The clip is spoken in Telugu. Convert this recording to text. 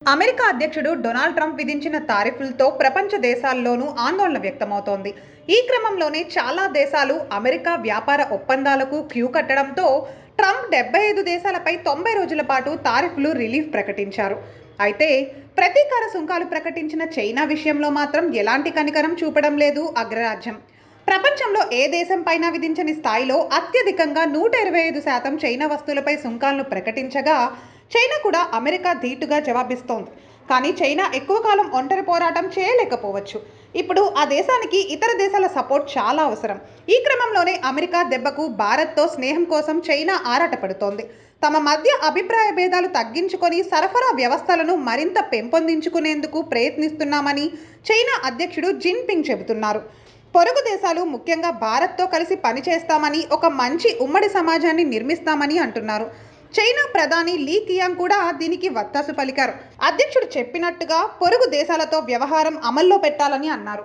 అమెరికా అధ్యక్షుడు డొనాల్డ్ ట్రంప్ విధించిన తారీఫులతో ప్రపంచ దేశాల్లోనూ ఆందోళన వ్యక్తమవుతోంది. ఈ క్రమంలోనే చాలా దేశాలు అమెరికా వ్యాపార ఒప్పందాలకు క్యూ కట్టడంతో ట్రంప్ 75 దేశాలపై 90 రోజుల పాటు తారీఫులు రిలీఫ్ ప్రకటించారు. అయితే ప్రతీకార సుంకాలు ప్రకటించిన చైనా విషయంలో మాత్రం ఎలాంటి కనికరం చూపడం లేదు అగ్రరాజ్యం. ప్రపంచంలో ఏ దేశంపైనా విధించని స్థాయిలో అత్యధికంగా 125% చైనా వస్తువులపై సుంకాలను ప్రకటించగా చైనా కూడా అమెరికా ధీటుగా జవాబిస్తోంది. కానీ చైనా ఎక్కువ కాలం ఒంటరి పోరాటం చేయలేకపోవచ్చు. ఇప్పుడు ఆ దేశానికి ఇతర దేశాల సపోర్ట్ చాలా అవసరం. ఈ క్రమంలోనే అమెరికా దెబ్బకు భారత్తో స్నేహం కోసం చైనా ఆరాటపడుతోంది. తమ మధ్య అభిప్రాయ భేదాలు తగ్గించుకొని సరఫరా వ్యవస్థలను మరింత పెంపొందించుకునేందుకు ప్రయత్నిస్తున్నామని చైనా అధ్యక్షుడు జిన్పింగ్ చెబుతున్నారు. పొరుగు దేశాలు ముఖ్యంగా భారత్తో కలిసి పనిచేస్తామని, ఒక మంచి ఉమ్మడి సమాజాన్ని నిర్మిస్తామని అంటున్నారు. చైనా ప్రధాని లీ కియాంగ్ కూడా దీనికి వత్తాసు పలికారు. అధ్యక్షుడు చెప్పినట్టుగా పొరుగు దేశాలతో వ్యవహారం అమల్లో పెట్టాలని అన్నారు.